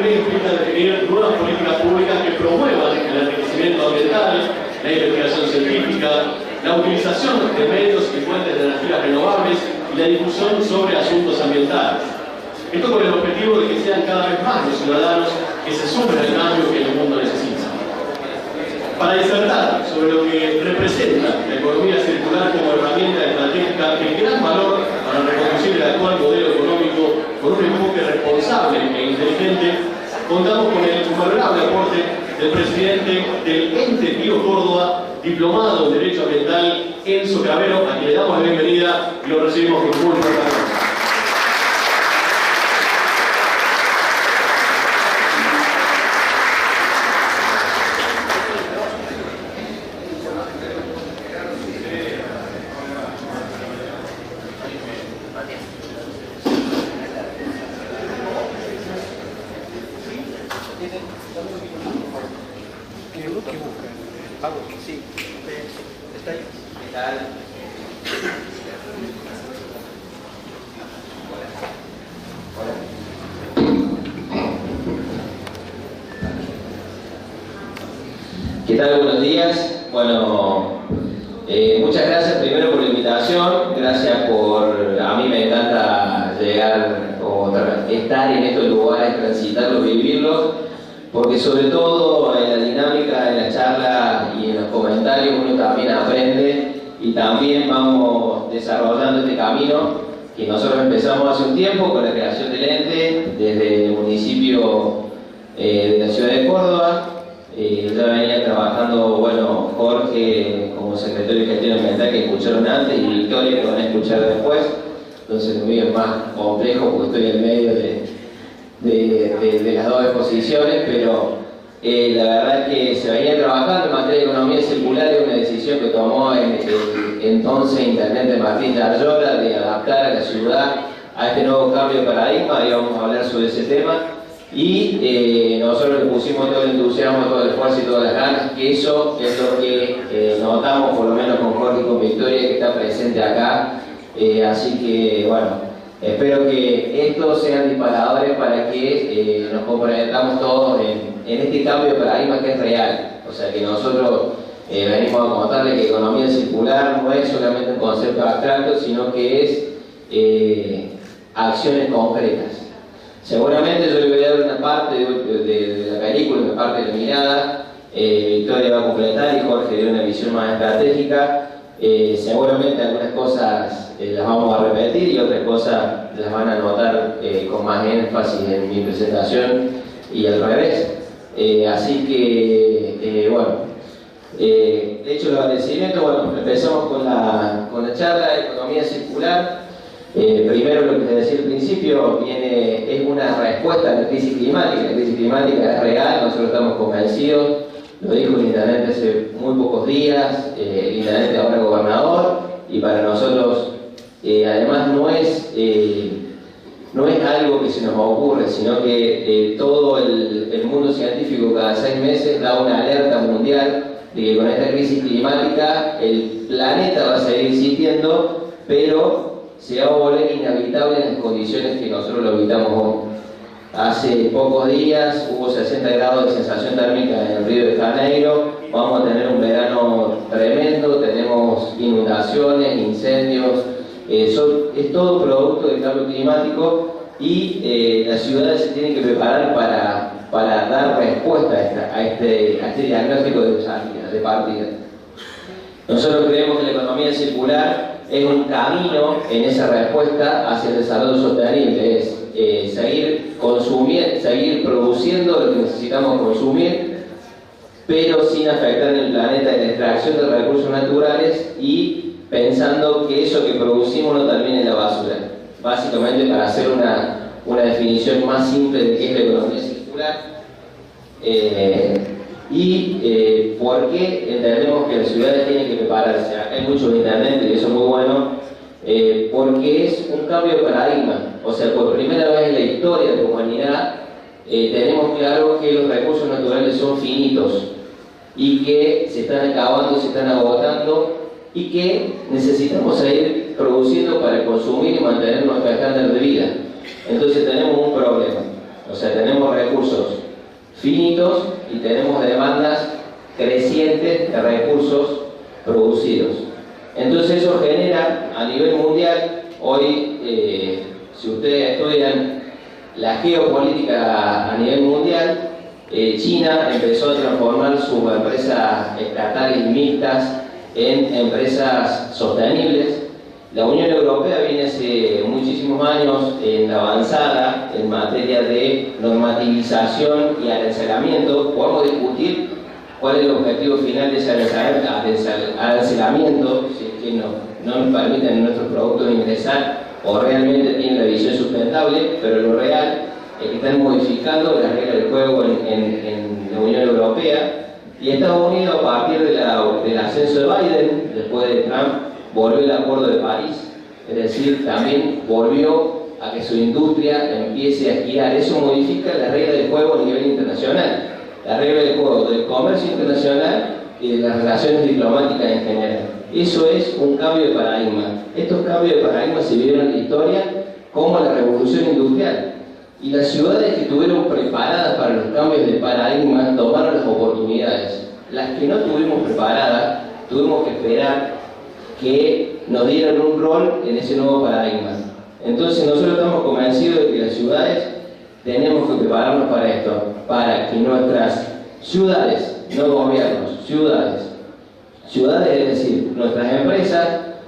sostenibilidad implica definir nuevas políticas públicas que promuevan el enriquecimiento ambiental, la investigación científica, la utilización de medios y fuentes de energías renovables y la difusión sobre asuntos ambientales. Esto con el objetivo de que sean cada vez más los ciudadanos que se sumen al cambio que el mundo necesita. Para disertar sobre lo que representa la economía circular como herramienta estratégica de gran valor para reconducir el actual modelo económico con un enfoque responsable e inteligente, contamos con el invalorable aporte del presidente del Ente Bio Córdoba, diplomado en Derecho Ambiental, Enzo Cravero, a quien le damos la bienvenida y lo recibimos con muy fuerte aplauso. ¿Qué tal? Buenos días. Bueno, muchas gracias primero por la invitación, gracias por... A mí me encanta llegar o estar en estos lugares, transitarlos, vivirlos, porque sobre todo en la dinámica, en la charla y en los comentarios uno también aprende y también vamos desarrollando este camino que nosotros empezamos hace un tiempo con la creación del ente desde el municipio de la ciudad de Córdoba. Ya venía trabajando, bueno, Jorge como secretario de Gestión Ambiental, que escucharon antes, y Victoria, que van a escuchar después. Entonces lo mío es más complejo porque estoy en medio de las dos exposiciones, pero la verdad es que se venía trabajando en materia de economía circular. Es una decisión que tomó el entonces intendente Martín Yarlora de adaptar a la ciudad a este nuevo cambio de paradigma, y vamos a hablar sobre ese tema. Y nosotros le pusimos todo el entusiasmo, todo el esfuerzo y todas las ganas, que eso es lo que notamos, por lo menos con Jorge y con Victoria, que está presente acá. Así que, bueno, espero que estos sean disparadores para que nos comprometamos todos en este cambio de paradigma que es real. O sea, que nosotros venimos a contarle que economía circular no es solamente un concepto abstracto, sino que es acciones concretas. Seguramente yo le voy a dar una parte de la película, una parte de la mirada, Victoria va a completar y Jorge dio una visión más estratégica. Seguramente algunas cosas las vamos a repetir y otras cosas las van a notar con más énfasis en mi presentación y al revés. Así que, bueno, de hecho los agradecimientos, bueno, empezamos con la charla de economía circular. Primero, lo que te decía al principio, es una respuesta a la crisis climática. La crisis climática es real, nosotros estamos convencidos, lo dijo el intendente hace muy pocos días, el intendente ahora gobernador, y para nosotros además no es algo que se nos ocurre, sino que todo el mundo científico cada 6 meses da una alerta mundial de que con esta crisis climática el planeta va a seguir existiendo, pero se va a volver inhabitable en las condiciones que nosotros lo habitamos hoy. Hace pocos días hubo 60 grados de sensación térmica en el Río de Janeiro, vamos a tener un verano tremendo, tenemos inundaciones, incendios, es todo producto del cambio climático, y las ciudades se tienen que preparar para dar respuesta a este diagnóstico de partida. Nosotros creemos que la economía circular es un camino en esa respuesta hacia el desarrollo sostenible, es seguir produciendo lo que necesitamos consumir, pero sin afectar el planeta en la extracción de recursos naturales y pensando que eso que producimos no termine en la basura. Básicamente, para hacer una definición más simple de qué es la economía circular, por qué entendemos que las ciudades tienen que prepararse. Acá hay muchos intendentes y eso es muy bueno, porque es un cambio de paradigma. O sea, por primera vez en la historia de la humanidad tenemos claro que los recursos naturales son finitos y que se están acabando, se están agotando, y que necesitamos seguir produciendo para consumir y mantener nuestro estándar de vida. Entonces tenemos un problema. O sea, tenemos recursos finitos y tenemos demandas crecientes de recursos producidos. Entonces eso genera a nivel mundial, hoy si ustedes estudian la geopolítica a nivel mundial, China empezó a transformar sus empresas estatales y mixtas en empresas sostenibles. La Unión Europea viene hace muchísimos años en la avanzada en materia de normativización y arancelamiento. Podemos discutir cuál es el objetivo final de ese arancelamiento, si es que no nos permiten nuestros productos ingresar o realmente tienen la visión sustentable, pero lo real es que están modificando las reglas del juego en la Unión Europea, y Estados Unidos, a partir del ascenso de Biden, después de Trump, volvió el Acuerdo de París, es decir, también volvió a que su industria empiece a girar. Eso modifica las reglas del juego a nivel internacional, las reglas del juego del comercio internacional y de las relaciones diplomáticas en general. Eso es un cambio de paradigma. Estos cambios de paradigma se vieron en la historia como la revolución industrial. Y las ciudades que estuvieron preparadas para los cambios de paradigma tomaron las oportunidades. Las que no estuvimos preparadas, tuvimos que esperar que nos dieran un rol en ese nuevo paradigma. Entonces nosotros estamos convencidos de que las ciudades tenemos que prepararnos para esto, para que nuestras ciudades, no gobiernos, ciudades, es decir, nuestras empresas,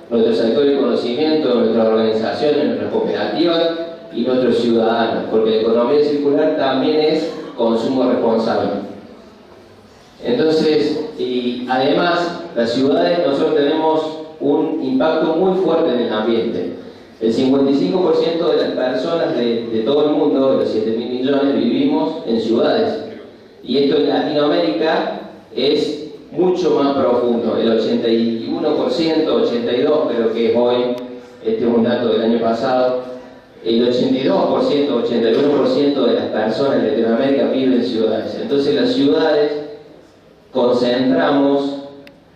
nuestro sector de conocimiento, nuestras organizaciones, nuestras cooperativas y nuestros ciudadanos, porque la economía circular también es consumo responsable. Entonces, y además, las ciudades, nosotros tenemos un impacto muy fuerte en el ambiente. El 55% de las personas de todo el mundo, de los 7.000 millones, vivimos en ciudades. Y esto en Latinoamérica es mucho más profundo. El 81%, 82% creo que es hoy, este es un dato del año pasado, el 82%, 81% de las personas en Latinoamérica viven en ciudades. Entonces las ciudades concentramos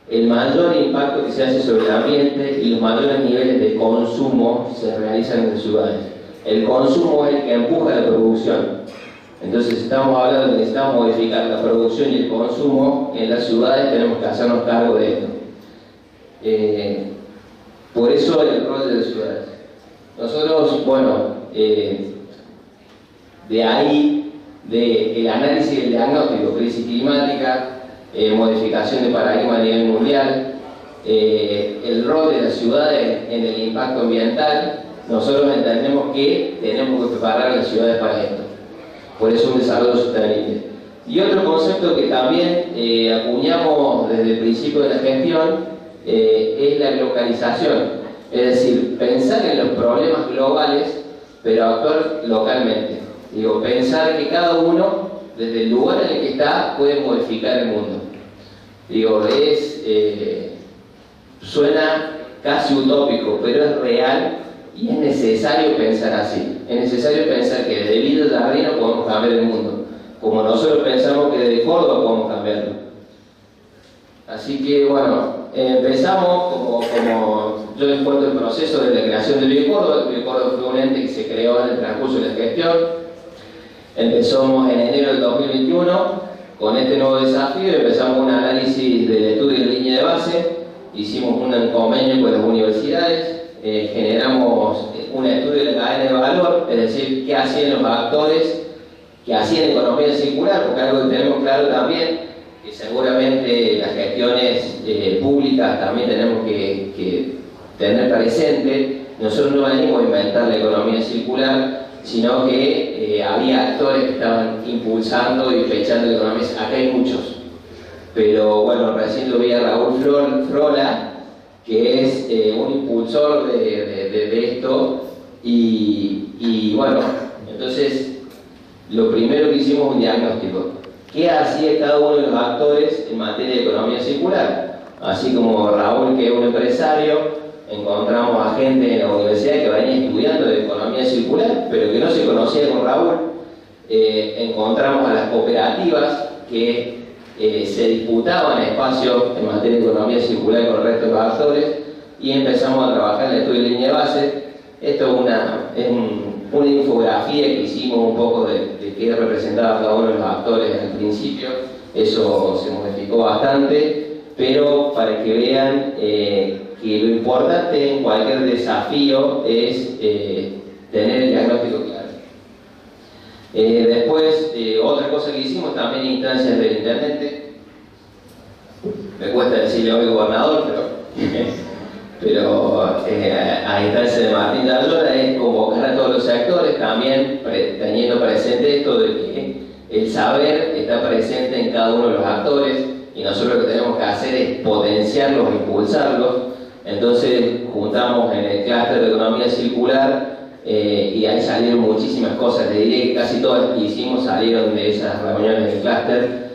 el mayor impacto que se hace sobre el ambiente y los mayores niveles de consumo se realizan en las ciudades. El consumo es el que empuja la producción. Entonces estamos hablando de que necesitamos modificar la producción y el consumo en las ciudades, tenemos que hacernos cargo de esto. Por eso el rol de las ciudades. Nosotros, bueno, de ahí, del análisis del diagnóstico, crisis climática, modificación de paradigma a nivel mundial, el rol de las ciudades en el impacto ambiental, nosotros entendemos que tenemos que preparar las ciudades para esto. Por eso un desarrollo sostenible. Y otro concepto que también acuñamos desde el principio de la gestión es la localización. Es decir, pensar en los problemas globales, pero actuar localmente. Digo, pensar que cada uno, desde el lugar en el que está, puede modificar el mundo. Digo, suena casi utópico, pero es real y es necesario pensar así. Es necesario pensar que desde Villa Llarino podemos cambiar el mundo, como nosotros pensamos que desde Córdoba podemos cambiarlo. Así que, bueno, empezamos como yo les cuento el proceso de la creación del Biocórdoba. El Biocórdoba fue un ente que se creó en el transcurso de la gestión. Empezamos en enero del 2021 con este nuevo desafío. Empezamos un análisis del estudio de línea de base, hicimos un convenio con las universidades, generamos un estudio de la cadena de valor, es decir, qué hacían los actores que hacían economía circular, porque algo que tenemos claro también, que seguramente las gestiones públicas también tenemos que tener presente. Nosotros no venimos a inventar la economía circular, sino que había actores que estaban impulsando y fechando la economía. Acá hay muchos, pero bueno, recién lo vi a Raúl Frola, que es un impulsor de esto, y bueno, entonces lo primero que hicimos es un diagnóstico. ¿Qué hacía cada uno de los actores en materia de economía circular? Así como Raúl, que es un empresario, encontramos a gente en la universidad que venía estudiando de economía circular, pero que no se conocía con Raúl. Encontramos a las cooperativas que se disputaban espacios en materia de economía circular con el resto de los actores, y empezamos a trabajar en el estudio de línea de base. Esto es una infografía que hicimos un poco de qué representaba cada uno de los actores al principio. Eso se modificó bastante, pero para que vean que lo importante en cualquier desafío es tener el diagnóstico claro. Después, otra cosa que hicimos también instancias del intendente. Me cuesta decirle hoy gobernador, pero a instancia de Martín de Ayora es convocar a todos los sectores, también teniendo presente esto de que el saber está presente en cada uno de los actores y nosotros lo que tenemos que hacer es potenciarlos, impulsarlos. Entonces juntamos en el clúster de economía circular y ahí salieron muchísimas cosas. Le diría que casi todas las que hicimos salieron de esas reuniones del clúster.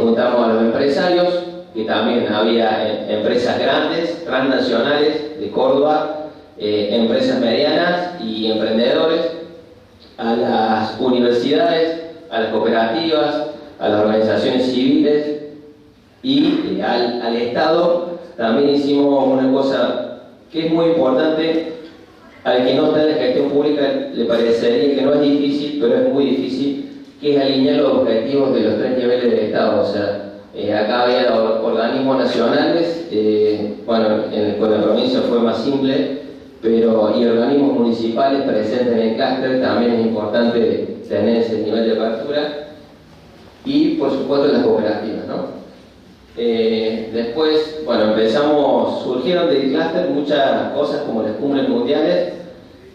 Juntamos a los empresarios, que también había empresas grandes, transnacionales de Córdoba, empresas medianas y emprendedores, a las universidades, a las cooperativas, a las organizaciones civiles y al Estado. También hicimos una cosa que es muy importante, al que no está en la gestión pública le parecería que no es difícil, pero es muy difícil, que es alinear los objetivos de los 3 niveles del Estado. O sea, acá había organismos nacionales, bueno, con la provincia fue más simple, pero y organismos municipales presentes en el clúster. También es importante tener ese nivel de apertura, y por supuesto las cooperativas, ¿no? Después, bueno, surgieron del clúster muchas cosas como las cumbres mundiales,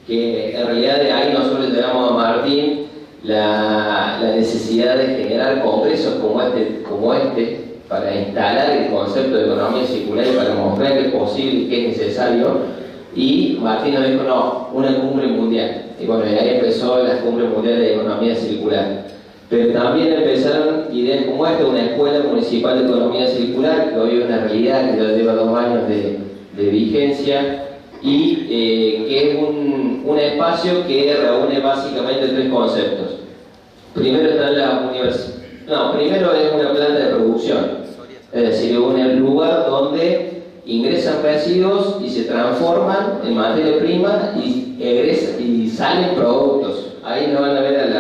que en realidad de ahí nosotros le damos a Martín la necesidad de generar congresos como este para instalar el concepto de economía circular y para mostrar que es posible y que es necesario. Y Martín nos dijo, no, una cumbre mundial. Y bueno, y ahí empezó las cumbres mundiales de economía circular. Pero también empezaron ideas como esta, una escuela municipal de economía circular, que hoy es una realidad, que ya lleva 2 años de vigencia, y que es un espacio que reúne básicamente 3 conceptos. Primero están las universidades. No, primero es una planta de producción, es decir, un lugar donde ingresan residuos y se transforman en materia prima y salen productos. Ahí nos van a ver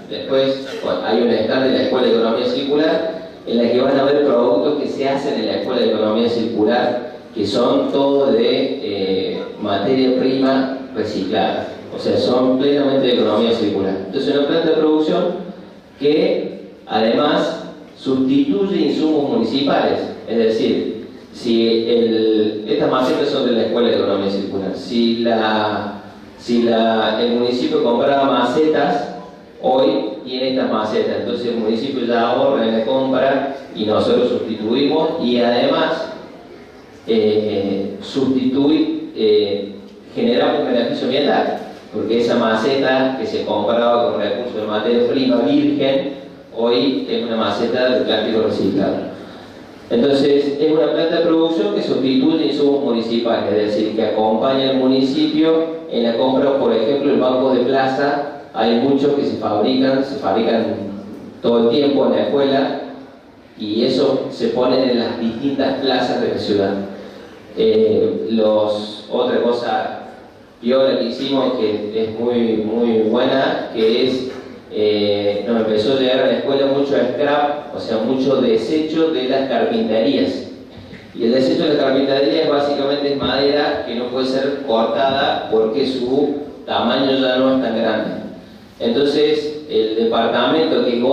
después, bueno, hay un stand de la Escuela de Economía Circular en la que van a ver productos que se hacen en la Escuela de Economía Circular, que son todo de materia prima reciclada, o sea, son plenamente de economía circular. Entonces, una planta de producción que además sustituye insumos municipales, es decir, si estas macetas son de la Escuela de Economía Circular, si el municipio compraba macetas, hoy tiene estas macetas, entonces el municipio ya ahorra en la compra y nosotros sustituimos, y además generamos un beneficio ambiental, porque esa maceta que se compraba con recursos de materia prima virgen, hoy es una maceta de plástico reciclado. Entonces, es una planta de producción que sustituye insumos municipales, es decir, que acompaña al municipio en la compra. Por ejemplo, el banco de plaza, hay muchos que se fabrican todo el tiempo en la escuela, y eso se ponen en las distintas plazas de la ciudad. Otra cosa piola que hicimos, que es muy, muy buena, que es nos empezó a llegar a la escuela mucho scrap, o sea, mucho desecho de las carpinterías. Y el desecho de las carpinterías básicamente es madera que no puede ser cortada porque su tamaño ya no es tan grande. Entonces, el departamento, que es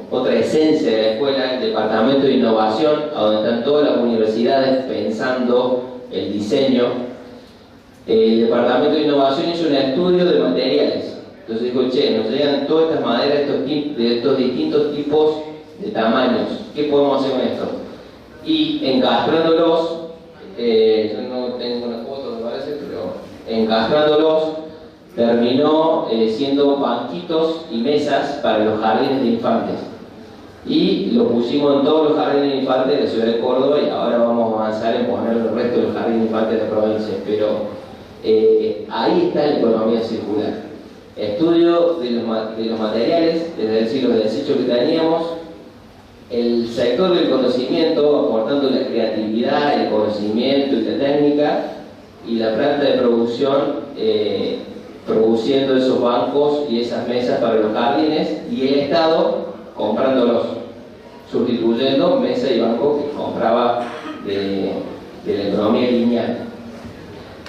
otra esencia de la escuela, el departamento de innovación, a donde están todas las universidades pensando el diseño, el departamento de innovación hizo un estudio de materiales. Entonces dijo, che, nos llegan todas estas maderas de estos distintos tipos de tamaños, ¿qué podemos hacer con esto? Y encastrándolos, yo no tengo una foto, me parece, pero encastrándolos terminó siendo banquitos y mesas para los jardines de infantes. Y lo pusimos en todos los jardines de infantes de la ciudad de Córdoba, y ahora vamos a avanzar en poner el resto de los jardines de infantes de la provincia. Pero ahí está la economía circular. Estudio de los materiales, es decir, los desechos que teníamos, el sector del conocimiento, aportando la creatividad, el conocimiento y la técnica, y la planta de producción produciendo esos bancos y esas mesas para los jardines, y el Estado comprándolos, sustituyendo mesa y banco que compraba de la economía lineal.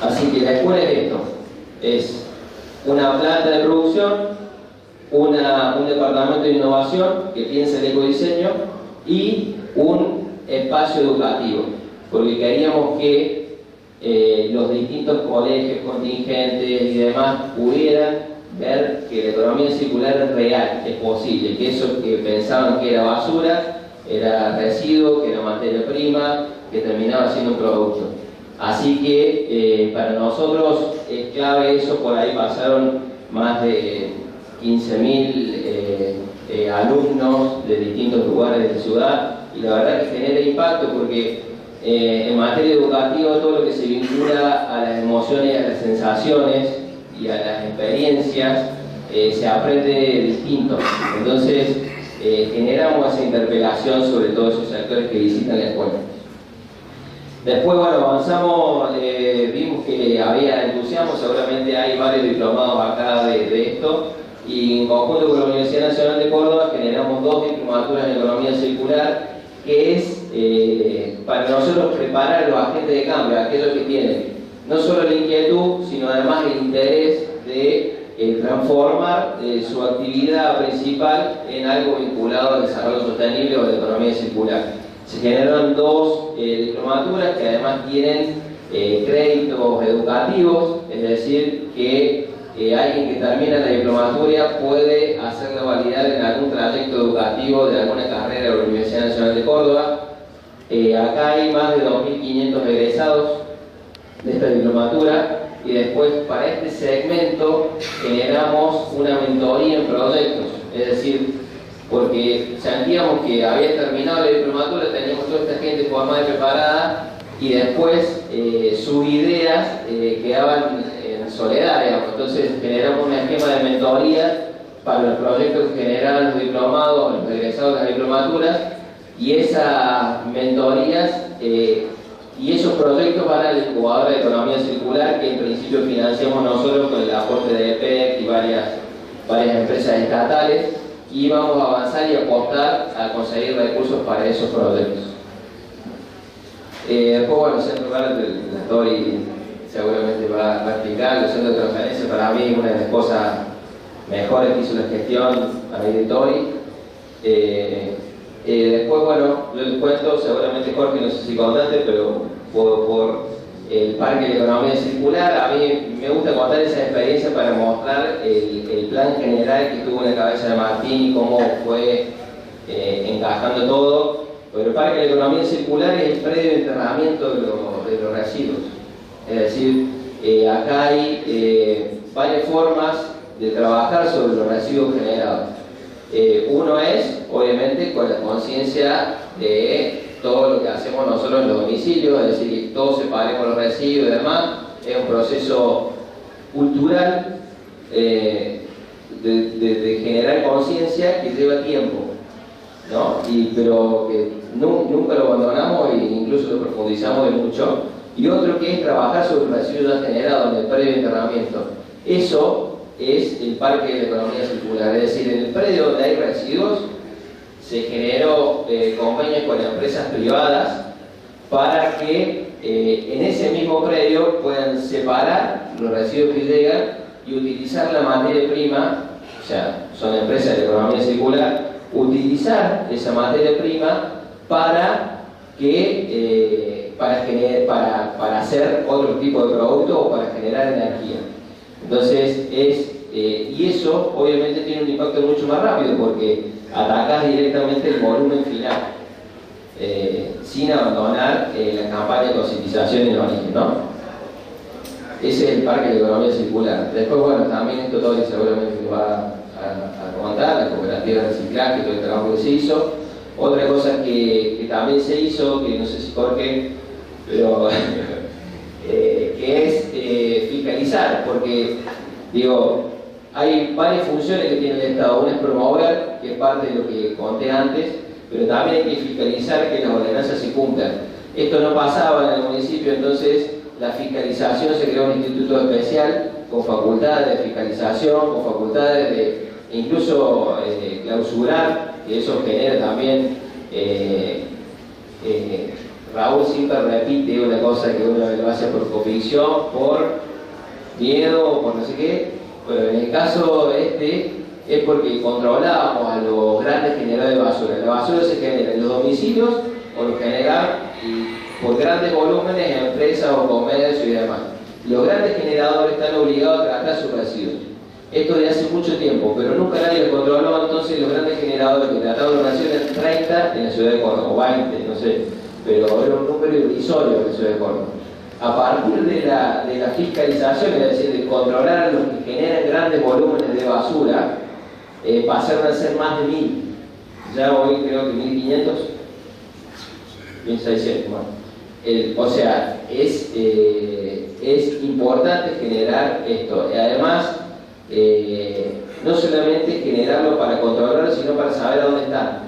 Así que la escuela es esto, es una planta de producción, un departamento de innovación que piensa el ecodiseño y un espacio educativo, porque queríamos que los distintos colegios, contingentes y demás pudieran ver que la economía circular es real, es posible, que eso que pensaban que era basura, era residuo, que era materia prima, que terminaba siendo un producto. Así que para nosotros es clave eso. Por ahí pasaron más de 15.000 alumnos de distintos lugares de la ciudad, y la verdad que genera impacto porque en materia educativa todo lo que se vincula a las emociones, a las sensaciones y a las experiencias se aprende distinto. Entonces generamos esa interpelación sobre todos esos sectores que visitan la escuela. Después, bueno, avanzamos, vimos que había entusiasmo, seguramente hay varios diplomados acá de esto, y en conjunto con la Universidad Nacional de Córdoba generamos 2 diplomaturas en Economía Circular, que es para nosotros preparar a los agentes de cambio, aquellos que tienen no solo la inquietud, sino además el interés de transformar su actividad principal en algo vinculado al desarrollo sostenible o a la economía circular. Se generaron 2 diplomaturas que además tienen créditos educativos, es decir, que alguien que termina la diplomatura puede hacerla validar en algún trayecto educativo de alguna carrera de la Universidad Nacional de Córdoba. Acá hay más de 2.500 egresados de esta diplomatura, y después para este segmento generamos una mentoría en proyectos, es decir, porque sentíamos que había terminado la diplomatura, teníamos toda esta gente formada y preparada, y después sus ideas quedaban en soledad, digamos. Entonces generamos un esquema de mentoría para los proyectos que generaban los diplomados, los egresados de las diplomaturas, y esas mentorías y esos proyectos van a la incubadora de economía circular, que en principio financiamos nosotros con el aporte de EPEC y varias empresas estatales, y vamos a avanzar y apostar a conseguir recursos para esos proyectos. Después, bueno, el Centro Garrett, la Story seguramente va a explicar. El centro de transferencia para mí es una de las cosas mejores que hizo la gestión ahí de Tori. Después, bueno, yo les cuento, seguramente Jorge, no sé si contaste, pero por el Parque de Economía Circular, a mí me gusta contar esa experiencia para mostrar el plan general que tuvo en la cabeza de Martín y cómo fue encajando todo. Pero el Parque de Economía Circular es el predio de enterramiento de los residuos. Es decir, acá hay varias formas de trabajar sobre los residuos generados. Uno es, obviamente, con la conciencia de todo lo que hacemos nosotros en los domicilios, es decir, que todos separemos los residuos y demás. Es un proceso cultural de generar conciencia que lleva tiempo, ¿no? Pero que nunca lo abandonamos e incluso lo profundizamos de mucho. Y otro que es trabajar sobre el residuo ya generado en el predio de enterramiento. Eso es el Parque de la Economía Circular, es decir, en el predio donde hay residuos se generó convenios con empresas privadas para que en ese mismo predio puedan separar los residuos que llegan y utilizar la materia prima, o sea, son empresas de la economía circular, utilizar esa materia prima para hacer otro tipo de producto o para generar energía. Entonces, y eso obviamente tiene un impacto mucho más rápido porque atacás directamente el volumen final, sin abandonar la campaña de concientización en origen, ¿no? Ese es el Parque de Economía Circular. Después, bueno, también esto todo seguramente lo va a contar, la cooperativa de reciclaje, todo el trabajo que se hizo. Otra cosa que también se hizo, que no sé si Jorge, pero que es fiscalizar, porque digo, hay varias funciones que tiene el Estado. Una es promover, que es parte de lo que conté antes, pero también hay que fiscalizar que las ordenanzas se cumplan. Esto no pasaba en el municipio, entonces la fiscalización, se creó un instituto especial con facultades de fiscalización, con facultades de incluso clausurar, y eso genera también, Raúl siempre repite una cosa que uno lo hace por convicción, por miedo o por no sé qué, pero en el caso es porque controlábamos a los grandes generadores de basura. La basura se genera en los domicilios o lo genera por grandes volúmenes en empresas o comercio y demás. Los grandes generadores están obligados a tratar sus residuos. Esto de hace mucho tiempo, pero nunca nadie lo controló. Entonces los grandes generadores que trataban los residuos eran 30 en la ciudad de Córdoba, o 20, no sé, pero era un número irrisorio en la ciudad de Córdoba. A partir de la fiscalización, es decir, de controlar a los que generan grandes volúmenes de basura, pasaron a ser más de 1000. Ya hoy creo que 1500, 1600. Bueno. O sea, es importante generar esto. Y además, no solamente generarlo para controlarlo, sino para saber a dónde están,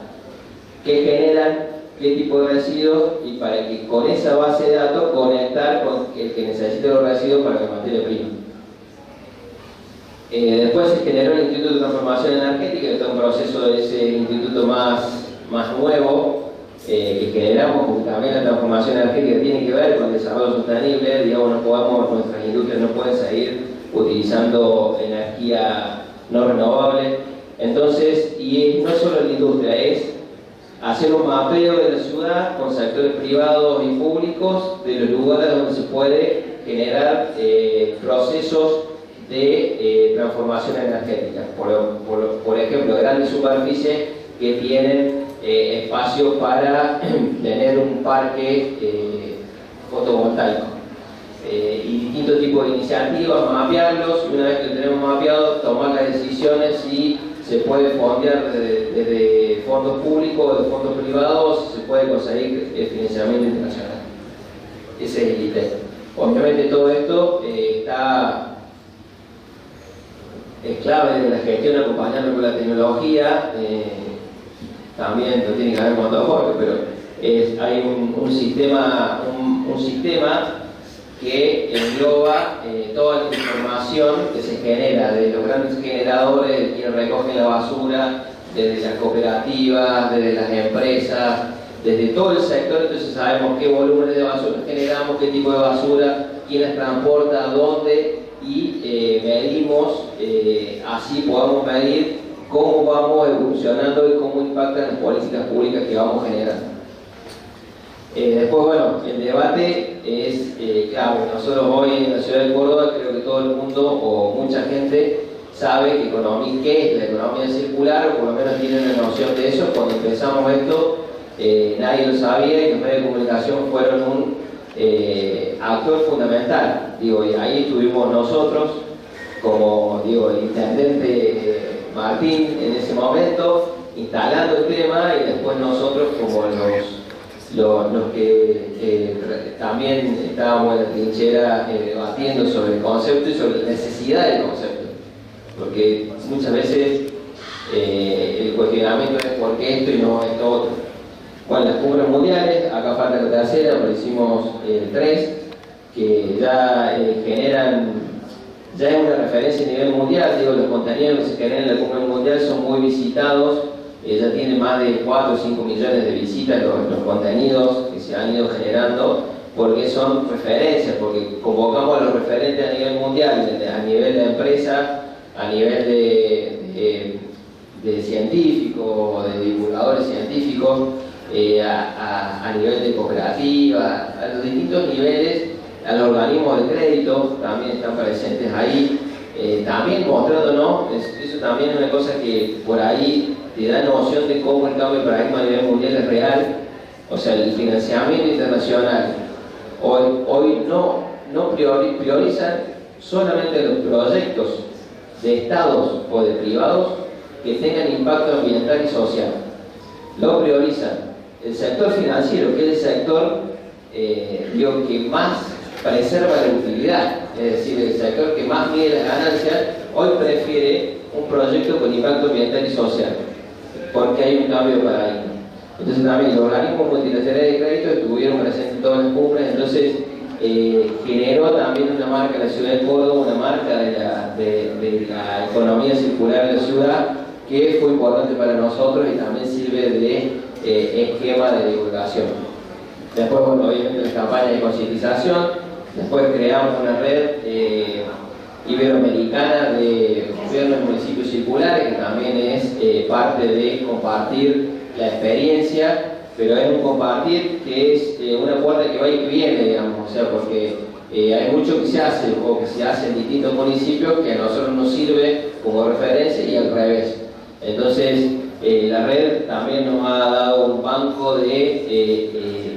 qué generan, qué tipo de residuos, y para que con esa base de datos conectar con el que necesita los residuos para la materia prima. Después se generó el Instituto de Transformación Energética, que está en un proceso de ese instituto más nuevo, que generamos, porque también la transformación energética tiene que ver con el desarrollo sostenible. Digamos, nuestras industrias no pueden seguir utilizando energía no renovable. Entonces, y no solo la industria, es hacer un mapeo de la ciudad con sectores privados y públicos de los lugares donde se puede generar procesos de transformación energética. Por ejemplo, grandes superficies que tienen espacio para tener un parque fotovoltaico. Y distintos tipos de iniciativas, mapearlos, y una vez que lo tenemos mapeado, tomar las decisiones si se puede fondear desde fondos públicos o de fondos privados, se puede conseguir el financiamiento internacional. Ese es el ITEC. Obviamente todo esto es clave de la gestión, acompañando con la tecnología. También lo tiene que haber contado Jorge, pero hay un sistema que engloba toda la información que se genera de los grandes generadores, de quienes recogen la basura, desde las cooperativas, desde las empresas, desde todo el sector. Entonces sabemos qué volúmenes de basura generamos, qué tipo de basura, quién las transporta, dónde, y medimos, así podamos medir cómo vamos evolucionando y cómo impactan las políticas públicas que vamos generando. Después, bueno, el debate es clave. Nosotros hoy en la ciudad de Córdoba, creo que todo el mundo o mucha gente sabe qué es la economía circular, o por lo menos tiene una noción de eso. Cuando empezamos esto, nadie lo sabía, y los medios de comunicación fueron un actor fundamental. Y ahí estuvimos nosotros, como el intendente Martín en ese momento, instalando el tema, y después nosotros como los que también estábamos en la trinchera debatiendo sobre el concepto y sobre la necesidad del concepto, porque muchas veces el cuestionamiento es por qué esto y no esto otro. Bueno, las cumbres mundiales, acá falta la tercera, pero hicimos 3, que ya generan, ya es una referencia a nivel mundial. Los contenidos que se generan en la cumbre mundial son muy visitados. Ya tiene más de 4 o 5 millones de visitas los contenidos que se han ido generando, porque son referencias, porque convocamos a los referentes a nivel mundial, a nivel de empresa, a nivel de científicos, de divulgadores científicos, a nivel de cooperativa, a los distintos niveles, a los organismos de crédito también están presentes ahí, también mostrándonos. Eso también es una cosa que por ahí te da noción de cómo el cambio de paradigma a nivel mundial es real. O sea, el financiamiento internacional hoy no priorizan solamente los proyectos de estados o de privados que tengan impacto ambiental y social. Lo priorizan el sector financiero, que es el sector que más preserva la utilidad, es decir, el sector que más mide las ganancias. Hoy prefiere un proyecto con impacto ambiental y social, porque hay un cambio de paradigma. Entonces también los organismos multilaterales de crédito estuvieron presentes en todas las cumbres. Entonces generó también una marca en la ciudad de Córdoba, una marca de la economía circular en la ciudad, que fue importante para nosotros y también sirve de esquema de divulgación. Después, bueno, obviamente las campañas de concientización, después creamos una red iberoamericana de gobiernos y municipios circulares, que también es parte de compartir la experiencia, pero es un compartir que es una puerta que va y viene, digamos, o sea, porque hay mucho que se hace o que se hace en distintos municipios que a nosotros nos sirve como referencia y al revés. Entonces, la red también nos ha dado un banco de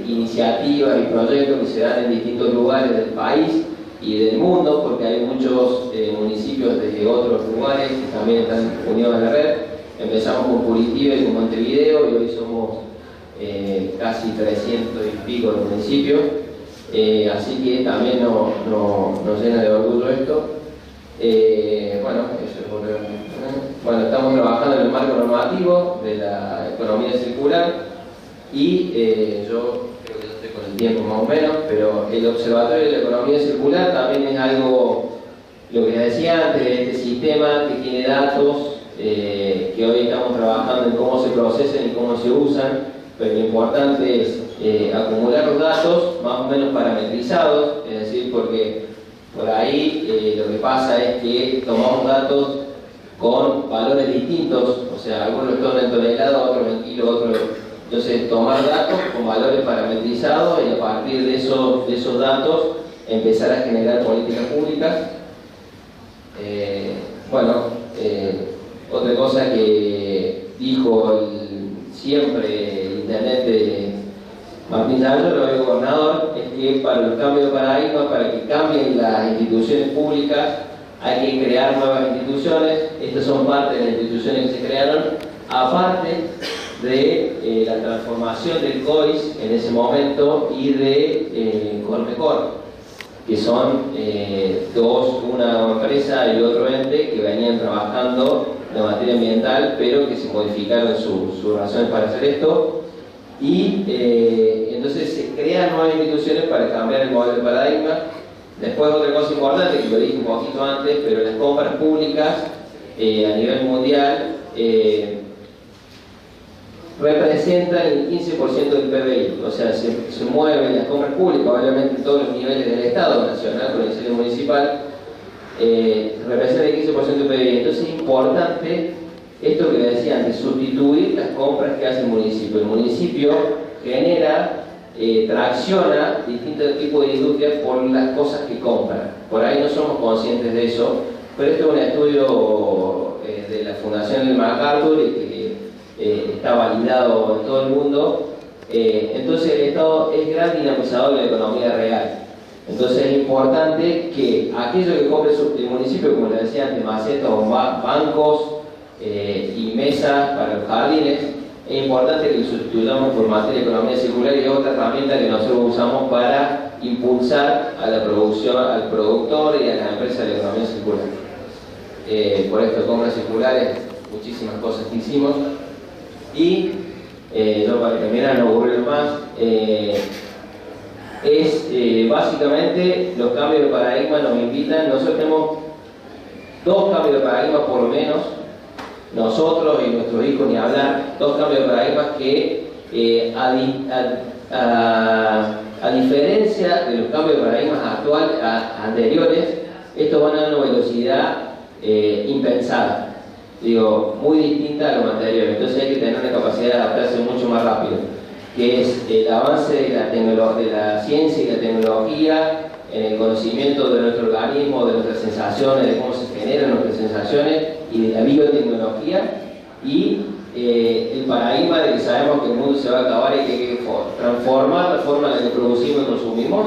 iniciativas y proyectos que se dan en distintos lugares del país y del mundo, porque hay muchos municipios de otros lugares que también están unidos a la red. Empezamos con Curitiba y con Montevideo y hoy somos casi 300 y pico de municipios, así que también nos llena de orgullo esto. Bueno, eso es bueno, estamos trabajando en el marco normativo de la economía circular y yo creo que ya estoy con el tiempo más o menos, pero el Observatorio de la Economía Circular también es algo, lo que les decía antes, este sistema que tiene datos, que hoy estamos trabajando en cómo se procesan y cómo se usan, pero lo importante es acumular los datos más o menos parametrizados, es decir, porque por ahí lo que pasa es que tomamos datos con valores distintos, o sea, algunos toman en tonelada, otros en kilo, otros. Entonces, tomar datos con valores parametrizados y a partir de esos datos empezar a generar políticas públicas. Otra cosa que dijo siempre el intendente Martín Yayro, el gobernador, es que para los cambios de paradigma, para que cambien las instituciones públicas, hay que crear nuevas instituciones. Estas son parte de las instituciones que se crearon, aparte de la transformación del COIS en ese momento y de Cormecor, que son dos, una empresa y otro ente que venían trabajando en materia ambiental, pero que se modificaron sus razones para hacer esto. Y entonces se crean nuevas instituciones para cambiar el modelo de paradigma. Después, otra cosa importante, que lo dije un poquito antes, pero las compras públicas a nivel mundial representan el 15% del PBI, o sea, se mueven las compras públicas, obviamente en todos los niveles del Estado, nacional, provincial y municipal, representa el 15% del PBI. Entonces es importante esto que les decía antes, sustituir las compras que hace el municipio. El municipio genera, tracciona distintos tipos de industrias por las cosas que compran. Por ahí no somos conscientes de eso, pero esto es un estudio de la Fundación del MacArthur y que está validado en todo el mundo. Entonces el Estado es gran dinamizador de la economía real. Entonces es importante que aquello que compre el municipio, como les decía antes, macetas o bancos y mesas para los jardines, es importante que lo sustituyamos por materia de economía circular y otra herramienta que nosotros usamos para impulsar a la producción, al productor y a las empresas de la economía circular. Por esto, compras circulares, muchísimas cosas que hicimos. Y yo, para terminar, no aburrir más, básicamente los cambios de paradigma nos invitan. Nosotros tenemos dos cambios de paradigma por lo menos, nosotros y nuestros hijos ni hablar, dos cambios de paradigmas que a diferencia de los cambios de paradigmas anteriores, estos van a una velocidad impensada, digo, muy distinta a lo anterior. Entonces hay que tener una capacidad de adaptarse mucho más rápido, que es el avance de la ciencia y la tecnología en el conocimiento de nuestro organismo, de nuestras sensaciones, de cómo se generan nuestras sensaciones y de la biotecnología, y el paradigma de que sabemos que el mundo se va a acabar y que hay que transformar la forma en la que producimos y consumimos.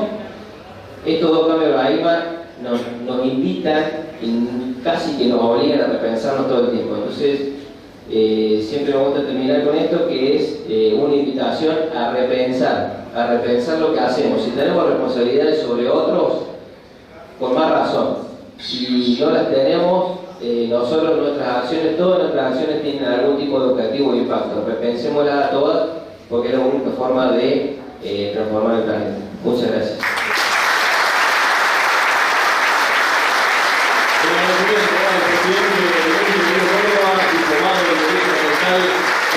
Estos dos cambios de paradigma nos invitan y casi que nos obligan a repensarnos todo el tiempo. Entonces, siempre me gusta terminar con esto, que es una invitación a repensar lo que hacemos. Si tenemos responsabilidades sobre otros, por más razón. Si no las tenemos, nosotros, todas nuestras acciones tienen algún tipo de objetivo o impacto. Repensémoslas a todas, porque es la única forma de transformar el planeta. Muchas gracias.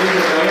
es a través